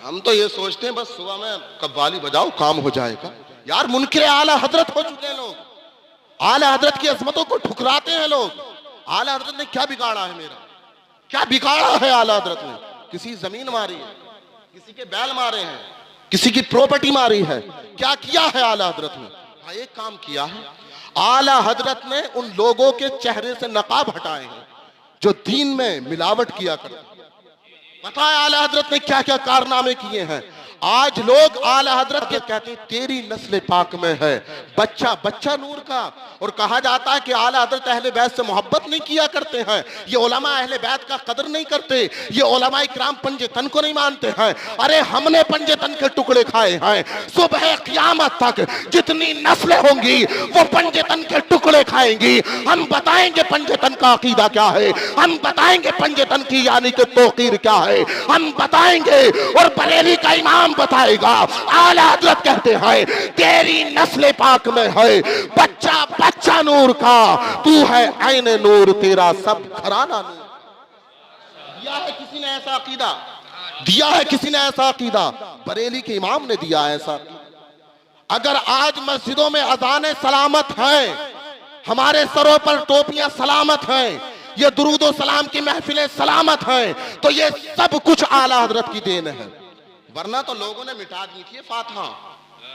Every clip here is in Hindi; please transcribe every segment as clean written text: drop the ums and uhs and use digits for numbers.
हम तो ये सोचते हैं बस सुबह में कव्वाली बजाओ काम हो जाएगा। यार मुनकिर आला हजरत हो चुके हैं लोग, आला हजरत की अजमतों को ठुकराते हैं लोग। आला हजरत ने क्या बिगाड़ा है मेरा, क्या बिगाड़ा है आला हजरत ने? किसी जमीन मारी है, किसी के बैल मारे हैं, किसी की प्रॉपर्टी मारी है, क्या किया है आला हजरत ने? हाँ एक काम किया है, आला हजरत ने उन लोगों के चेहरे से नकाब हटाए हैं जो दीन में मिलावट किया करते। पता है आला हजरत ने क्या क्या कारनामे किए हैं? आज लोग आला हजरत के कहते हैं तेरी नस्ल पाक में है बच्चा बच्चा नूर का, और कहा जाता है कि आला हजरत अहले बैत से मोहब्बत नहीं किया करते हैं, ये उलमा अहले बैत का कदर नहीं करते, ये उलमा इकराम पंजे तन को नहीं मानते हैं। अरे हमने पंजे तन के टुकड़े खाए हैं, सुबह क़यामत तक जितनी नस्लें होंगी वो पंजे तन के टुकड़े खाएंगी। हम बताएंगे पंजे तन का अकीदा क्या है, हम बताएंगे पंजे तन की यानी कि तौकीर क्या है, हम बताएंगे। और बरेली का इमाम बताएगा। आला हजरत कहते हैं तेरी नस्ल पाक में है बच्चा बच्चा नूर का, तू है ऐन नूर, तेरा सब घराना नूर। दिया है किसी ने ऐसा अकीदा, दिया है किसी ने ऐसा अकीदा, बरेली के इमाम ने दिया ऐसा। अगर आज मस्जिदों में अजानें सलामत हैं, हमारे सरों पर टोपियां सलामत हैं, ये दुरूद और सलाम की महफिलें सलामत हैं, तो ये सब कुछ आला हजरत की देन है। वरना तो लोगों ने मिटा दी थी फातिहा,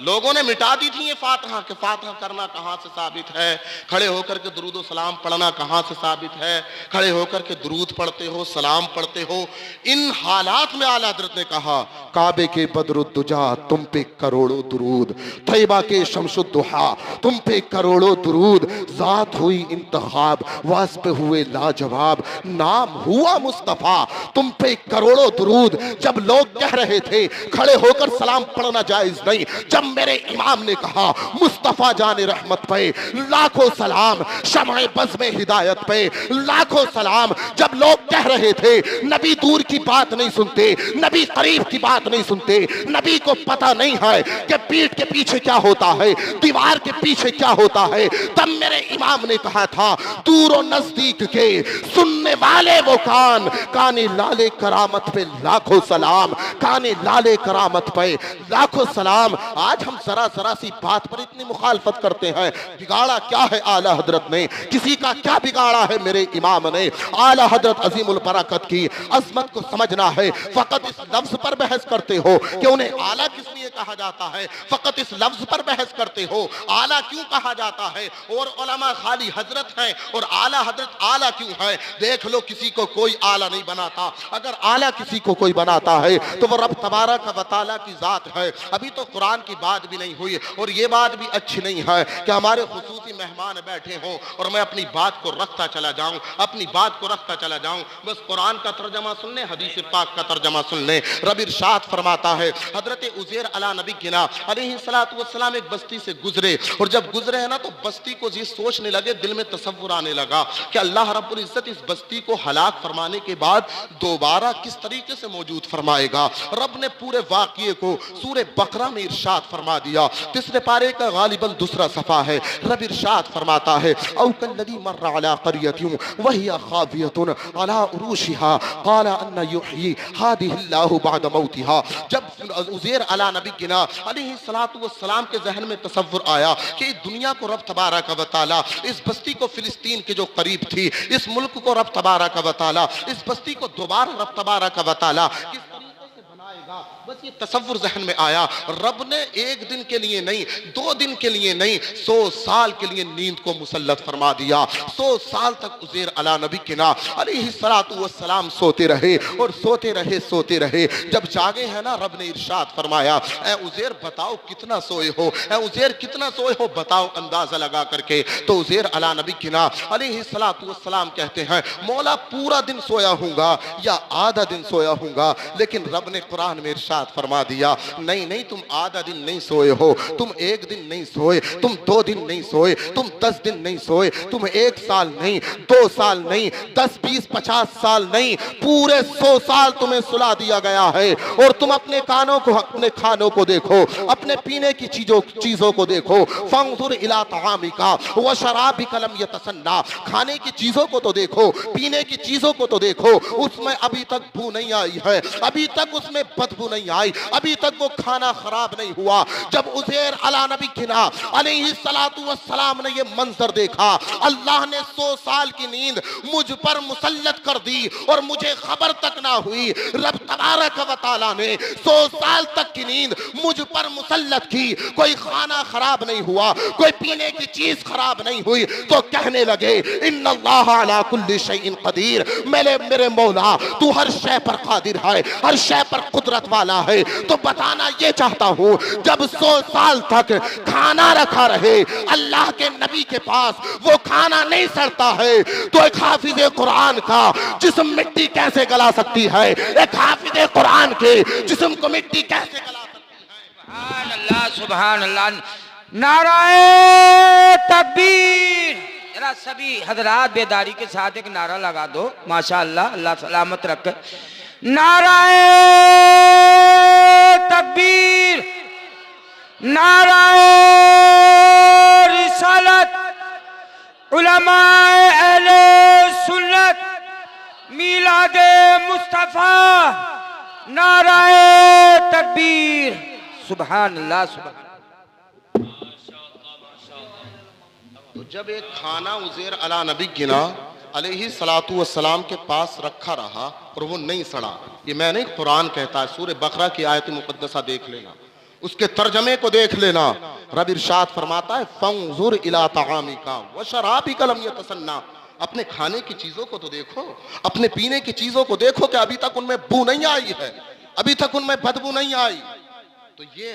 लोगों ने मिटा दी थी ये फातिहा कि फातिहा करना कहां से साबित है, खड़े होकर के दुरूद और सलाम पढ़ना कहां से साबित है, खड़े होकर के दुरूद पढ़ते हो सलाम पढ़ते हो। इन हालात में आला हजरत ने कहा काबे के बदरुद्दुजा तुम पे करोड़ों दुरूद, तैयबा के शमसुद्दुहा तुम पे करोड़ों दुरूद, जात हुई इंतखाब वास्ते हुए लाजवाब, नाम हुआ मुस्तफा तुम पे करोड़ों दुरूद। जब लोग कह रहे थे खड़े होकर सलाम पढ़ना जायज नहीं, जब मेरे इमाम ने कहा मुस्तफा जाने रहमत पे लाखों सलाम, शमए बज़ में हिदायत पे लाखों सलाम। जब लोग कह रहे थे नबी दूर की बात नहीं सुनते, नबी करीब की बात नहीं सुनते, नबी को पता नहीं है कि पीठ के पीछे क्या होता है, दीवार के पीछे क्या होता है, तब मेरे इमाम ने कहा था दूर और नजदीक के सुनने वाले वो कान, काने लाले करामत पे लाखों सलाम, काने लाले करामत पे लाखों सलाम। आज हम जरा जरा सी बात पर इतनी मुखालफत करते हैं। बिगाड़ा क्या है आला हजरत ने? किसी का क्या बिगाड़ा है मेरे इमाम ने? आला हजरत अजीमुल बरकत की अजमत को समझना है। फकत इस लफ्ज पर बहस करते हो कि उन्हें आला किस लिए कहा जाता है, फकत इस लफ्ज पर बहस करते हो आला क्यों कहा जाता है, और उलमा खाली हजरत है और आला हजरत आला क्यों है? देख लो किसी को कोई आला नहीं बनाता, अगर आला किसी को कोई बनाता है तो वो रब तबारक व तआला की जात है। अभी तो कुरान की बात भी नहीं हुई, और ये बात भी अच्छी नहीं है कि हमारे खुसूसी मेहमान बैठे हों और मैं अपनी बात को रखता चला जाऊं, अपनी बात को रखता चला जाऊं। बस कुरान का तर्जमा सुन ले, हदीस पाक का तर्जमा सुन ले। रब इरशाद फरमाता है हजरत उज़ैर अला नबी गिना अलैहिस्सलातु वस्सलाम एक बस्ती से गुजरे, और जब गुजरे है ना तो बस्ती को ये सोचने लगे, दिल में तसव्वुर आने लगा कि अल्लाह रब्बुल इज्जत इस बस्ती को हलाक फरमाने के बाद दोबारा किस तरीके से मौजूद फरमाएगा। रब ने पूरे वाक़ये को सूरे बकरा में इरशाद फरमा दिया। तीसरे पारे का गालिबन दूसरा सफा है। रब इरशाद फरमाता है औ कल्लज़ी मर्रा अला क़रयतिन वहिय ख़ावियतुन अला उरूशिहा क़ाल अन्ना युह्यी हादिहिल्लाहु बअद मौतिहा। जब उज़ैर अला नबी गिना अलैहिस्सलातु वस्सलाम के ज़हन में तसव्वुर आया कि दुनिया को रब तबारक व तआला, इस बस्ती को फिलिस्तीन के जो करीब थी, इस मुल्क को रब तबारक व तआला, इस बस्ती को दोबारा रब तबारक व तआला किस तरीके से बनाएगा, बस ये तसव्वुर ज़हन में आया। रब ने एक दिन के लिए नहीं, 2 दिन के लिए नहीं, 100 साल के लिए नींद को मुसल्लत फरमा दिया। 100 साल तक उज़ैर अला नबी किना अलैहिस्सलातु वस्सलाम सोते रहे और सोते रहे सोते रहे। जब जागे हैं ना, रब ने इरशाद फरमाया ए उज़ैर बताओ कितना सोए हो, ए उज़ैर कितना सोए हो बताओ अंदाजा लगा करके। तो उज़ैर अला नबी किना अलैहिस्सलातु वस्सलाम कहते हैं मौला पूरा दिन सोया हूँगा या आधा दिन सोया हूँगा, लेकिन रब ने कुरान में इरशाद फरमा दिया नहीं नहीं, तुम आधा दिन नहीं सोए हो, तुम 1 दिन नहीं सोए, तुम 2 दिन नहीं सोए, तुम 10 दिन नहीं सोए, तुम 1 साल नहीं, 2 साल नहीं, 10, 20, 50 साल नहीं, पूरे 100 साल तुम्हें सुला दिया गया है। और तुम अपने कानों को, अपने खानों को देखो, अपने पीने की चीजों को देखो। फंजुर इला तआमिका व शराबिका लम यतसन्ना, खाने की चीजों को तो देखो, पीने की चीजों को तो देखो, उसमें अभी तक बू नहीं आई है, अभी तक उसमें बदबू नहीं आई, अभी तक वो खाना खराब नहीं हुआ। जब उज़ैर अला नबी किना अलैहिस्सलातु वस्सलाम ने ये मंजर देखा, अल्लाह ने 100 साल की नींद मुझ पर मुसल्लत कर दी और मुझे खबर तक ना हुई। रब तबारक व तआला ने 100 साल तक की नींद मुझ पर मुसल्लत की, कोई खाना खराब नहीं हुआ, कोई पीने की चीज खराब नहीं हुई। तो कहने लगे इन्नल्लाह अला कुल्ली शैइन कदीर, मेरे मौला तू हर शय पर कादिर है, हर शय पर कुदरत वाला है। तो बताना ये चाहता हूँ, जब 100 साल तक खाना रखा रहे अल्लाह के नबी के पास, वो खाना नहीं सड़ता है, तो एक हाफिज कुरान का जिस्म मिट्टी कैसे गला सकती है? एक हाफिज कुरान के जिस्म को मिट्टी कैसे गला सकती है? सुभान अल्लाह, सुभान अल्लाह, नाराए तकबीर। जरा सभी हजरात बेदारी के साथ एक नारा लगा दो, माशाअल्लाह, अल्लाह सलामत रखे। नाराए तकबीर, नाराए रिसालत, उलमाए अहले सुन्नत, मीलादे मुस्तफा, नाराए तकबीर। सुभान अल्लाह, सुभान। तो जब एक खाना उज़ैर अला नबी गिना अलैहिस्सलातु वस्सलाम के पास रखा रहा और वो नहीं सड़ा, ये मैं नहीं, कुरान कहता है। सूरह बकरा की आयत मुक़द्दसा देख लेना, उसके तर्जमे को देख लेना। रब इरशाद फरमाता है फंजुर इला तआमिका व शराबिका लम यतसन्ना, अपने खाने की चीजों को तो देखो, अपने पीने की चीजों को देखो कि अभी तक उनमें बू नहीं आई है, अभी तक उनमें बदबू नहीं आई। तो ये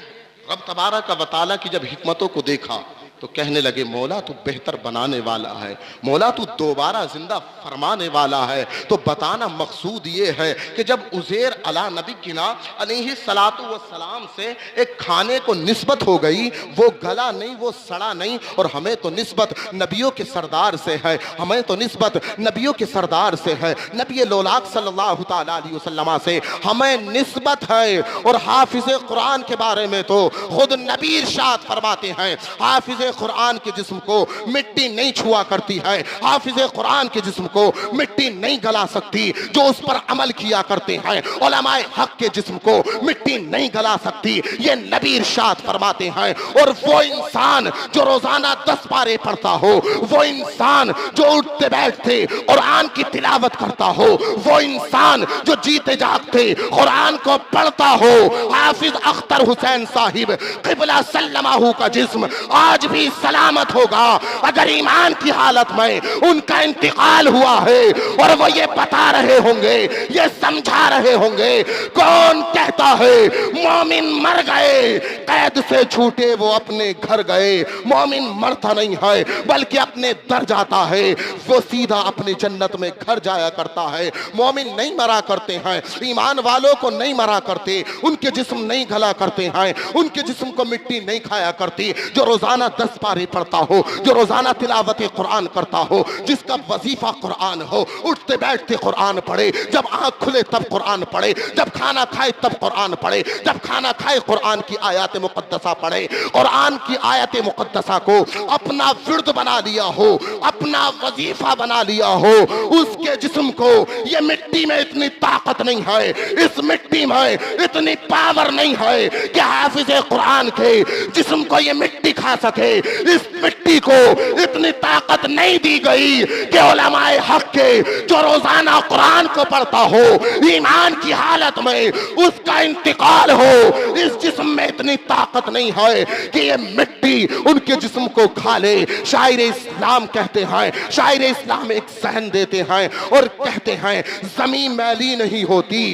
रब तबारक व तआला की जब हिकमतों को देखा तो कहने लगे मौला तू बेहतर बनाने वाला है, मौला तू दोबारा जिंदा फरमाने वाला है। तो बताना मकसूद ये है कि जब उज़ैर अला नबी किना अलैहिस्सलातु वस्सलाम से एक खाने को निस्बत हो गई, वो गला नहीं, वो सड़ा नहीं, और हमें तो निस्बत नबियों के सरदार से है, हमें तो निस्बत नबियों के सरदार से है, नबी लोलाक सल्लल्लाहु तआला अलैहि वसल्लम से हमें निस्बत है। और हाफिज़ कुरान के बारे में तो खुद नबी इरशाद फरमाते हैं, हाफिज़ कुरान के जिस्म को मिट्टी नहीं छुआ करती है, हाफिज़ कुरान के जिस्म को मिट्टी नहीं गला सकती, जो उस पर अमल किया करते हैं। उलमाए हक के जिस्म को मिट्टी नहीं गला सकती, ये नबी इरशाद फरमाते हैं। और वो इंसान जो रोजाना 10 पारे पढ़ता हो, वो इंसान जो उठते बैठते कुरान की तिलावत करता हो, वो इंसान जो जीते जागते कुरान को पढ़ता हो, हाफिज अख्तर हुसैन साहिब क़िबला सल्लमाहु का जिस्म आज भी सलामत होगा अगर ईमान की हालत में उनका इंतकाल हुआ है। और वो ये बता रहे होंगे, ये समझा रहे होंगे, कौन कहता है मोमिन मर गए, कैद से छूटे वो अपने घर गए। मोमिन मरता नहीं है बल्कि अपने दर जाता है, वो सीधा अपनी जन्नत में घर जाया करता है। मोमिन नहीं मरा करते हैं, ईमान वालों को नहीं मरा करते, उनके जिस्म नहीं गला करते हैं, उनके जिस्म को मिट्टी नहीं खाया करती। जो रोजाना 10 पारे पढ़ता हो, जो रोजाना तिलावत कुरान करता हो, जिसका वजीफा कुरान हो, उठते बैठते कुरान पढ़े, जब आंख खुले तब कुरान पढ़े, जब खाना खाए तब कुरान पढ़े, जब खाना खाए कुरान की आयत मुकद्दसा पढ़े, कुरान की आयत मुकद्दसा को अपना विर्द बना लिया हो, अपना वजीफा बना लिया हो, उसके जिस्म को ये मिट्टी में इतनी ताकत नहीं है, इस मिट्टी में इतनी पावर नहीं है कि हाफिज कुरान के जिस्म को ये मिट्टी खा सके। इस मिट्टी को इतनी ताकत नहीं दी गई कि उलमाए हक के जो रोजाना कुरान को पढ़ता हो, ईमान की हालत में उसका इंतकाल हो, इस जिस्म में इतनी ताकत नहीं है कि ये मिट्टी उनके जिस्म को खा ले। शायर इस्लाम कहते हैं, शायर इस्लाम एक सहन देते हैं और कहते हैं जमीन मैली नहीं होती,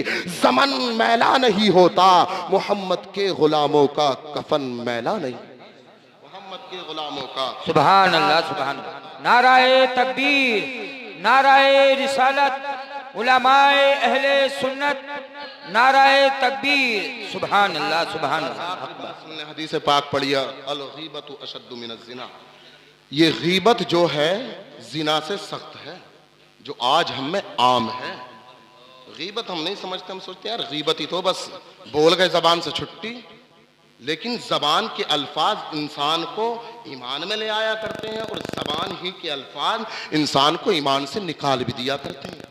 ज़मन मैला नहीं होता, मोहम्मद के गुलामों का कफन मैला नहीं, मोहम्मद के गुलामों का। सुभान अल्लाह, सुभान अल्लाह। नाराए तकबीर, नाराए रिसालत, उलमाए अहले सुन्नत, नाराए तकबीर। सुभान अल्लाह, सुभान अल्लाह। हमने हदीस पाक पढ़ी अल गीबतु अशद्दु मिनज़ ज़िना, ये गीबत जो है जिना से सख्त है, जो आज हम में आम है। गीबत हम नहीं समझते, हम सोचते हैं यार गीबत ही तो बस बोल गए जबान से छुट्टी, लेकिन जबान के अल्फाज इंसान को ईमान में ले आया करते हैं और जबान ही के अल्फाज इंसान को ईमान से निकाल भी दिया करते हैं।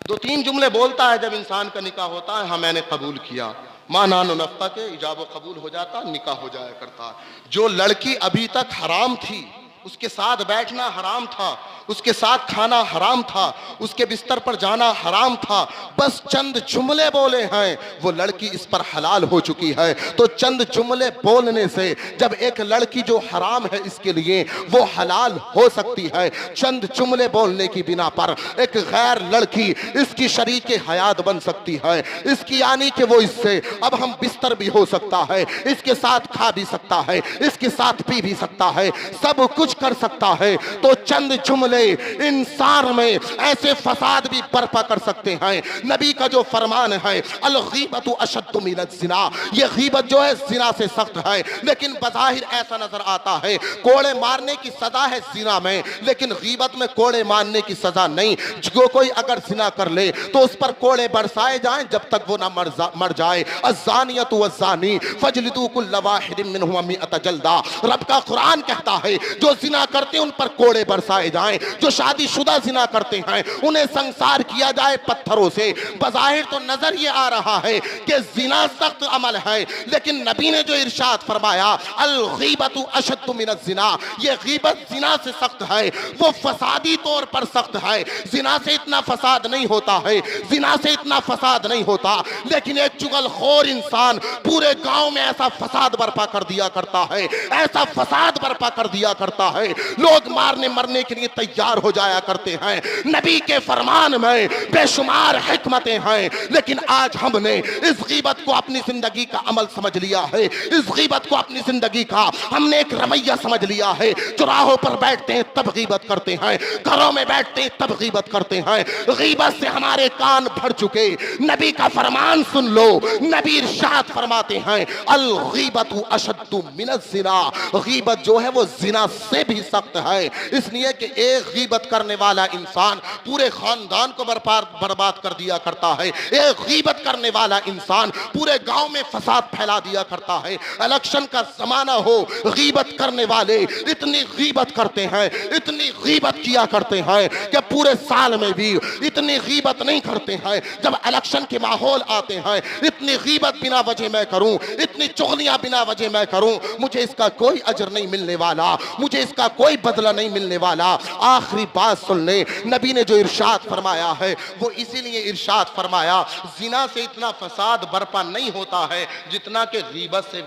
2-3 जुमले बोलता है जब इंसान का निकाह होता है, हाँ मैंने कबूल किया, मानान नफ़ा के इजाब कबूल हो जाता, निकाह हो जाया करता। जो लड़की अभी तक हराम थी, उसके साथ बैठना हराम था, उसके साथ खाना हराम था, उसके बिस्तर पर जाना हराम था, बस चंद जुमले बोले हैं, वो लड़की इस पर हलाल हो चुकी है। तो चंद जुमले बोलने से जब एक लड़की जो हराम है इसके लिए वो हलाल हो सकती है, चंद जुमले बोलने की बिना पर एक गैर लड़की इसकी शरीके हयात बन सकती है, इसकी यानी कि वो इससे अब हम बिस्तर भी हो सकता है, इसके साथ खा भी सकता है, इसके साथ पी भी सकता है, सब कुछ कर सकता है। तो चंद जुमले इंसान में ऐसे फसाद भी बर्पा कर सकते हैं। नबी का जो फरमान है अल-गीबतु अशद्दु मिनज़ ज़िना, ये गीबत जो है ज़िना से सख्त है। लेकिन बज़ाहिर ऐसा नजर आता है कोड़े मारने की सजा है ज़िना में, लेकिन गीबत में कोड़े मारने की सजा नहीं। जो कोई अगर ज़िना कर ले तो उस पर कोड़े बरसाए जाएं जब तक वो ना मर जाए। अज़्ज़ानियतु वज़्ज़ानी फजलिदू कुल्ल वाहिदिन मिनहुमा मिअत जल्दा। रब का कुरान कहता है जो जिना करते हैं उन पर कोड़े बरसाए जाएं, जो शादीशुदा जिना करते हैं उन्हें संसार किया जाए पत्थरों से। बज़ाहिर तो नजर ये आ रहा है कि जिना सख्त अमल है, लेकिन नबी ने जो इरशाद फरमाया अल-गीबतु अशद्दु मिनज़ ज़िना, ये गीबत जिना से सख्त है, वो फसादी तौर पर सख्त है। जिना से इतना फसाद नहीं होता है, जिना से इतना फसाद नहीं होता, लेकिन एक चुगलखोर इंसान पूरे गांव में ऐसा फसाद बर्पा कर दिया करता है, ऐसा फसाद बर्पा कर दिया करता है, लोग मारने मरने के लिए तैयार हो जाया करते हैं। नबी के फरमान में बेशुमार हिकमतें हैं, लेकिन आज हमने इस गीबत को अपनी जिंदगी का अमल समझ लिया है, इस गीबत को अपनी जिंदगी का हमने एक रवैया समझ लिया है। चौराहों पर बैठते हैं तब गीबत करते हैं, घरों में बैठते हैं तब गीबत करते हैं। गीबत से हमारे कान भर चुके। नबी का फरमान सुन लो, नबी इरशाद फरमाते हैं अल-गीबतु अशद्दु मिनज़ ज़िना, गीबत जो है वो जिना से भी सख्त है। इसलिए कि एक गीबत करने वाला इंसान पूरे खानदान को बर्बाद कर दिया करता है, एक गीबत करने वाला इंसान पूरे गांव में फसाद फैला दिया करता है। इलेक्शन का जमाना हो, गीबत करने वाले इतनी गीबत करते हैं, इतनी गीबत किया करते हैं कि पूरे साल में भी इतनी गीबत नहीं करते हैं। जब इलेक्शन के माहौल आते हैं इतनी गीबत बिना वजह मैं करूं, इतनी चुगलियां बिना वजह मैं करूं, मुझे इसका कोई अजर नहीं मिलने वाला, मुझे इसका कोई बदला नहीं मिलने वाला। आखिरी बात सुन ले, नबी ने जो इरशाद फरमाया है वो इसीलिए इरशाद फरमाया जिना से इतना फसाद बर्पा नहीं होता है जितना कि गीबत से,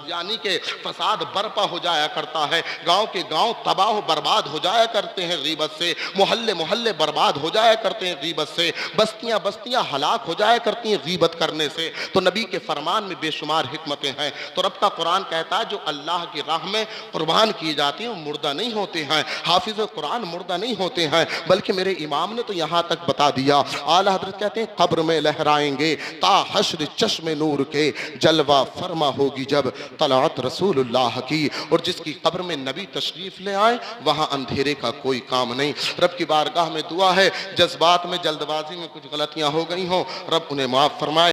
यानी कि फसाद बर्पा हो जाया करता है। गांव के गांव तबाह बर्बाद हो जाया करते हैं गीबत से, मोहल्ले मोहल्ले बर्बाद हो जाया करते हैं गीबत से, बस्तियां बस्तियां हलाक हो जाया करती हैं गीबत करने से। तो नबी के फरमान में बेशुमार हिकमतें हैं। तो रब का कुरान कहता है जो अल्लाह की राह में कुर्बान किए जाते हैं वो मुर्दा नहीं होते हैं। हाफिज कुरान मुर्दा नहीं होते हैं, बल्कि मेरे इमाम ने तो यहाँ तक बता दिया। आला हजरत कहते हैं कब्र में लहराएंगे ता हश्र चश्मे नूर के, जलवा फरमा होगी जब तलात रसूलुल्लाह की। और जिसकी कब्र में नबी तशरीफ ले आए वहाँ अंधेरे का कोई काम नहीं। रब की बारगाह में दुआ है जज्बात में जल्दबाजी में कुछ गलतियाँ हो गई हों, रब उन्हें माफ़ फरमाए।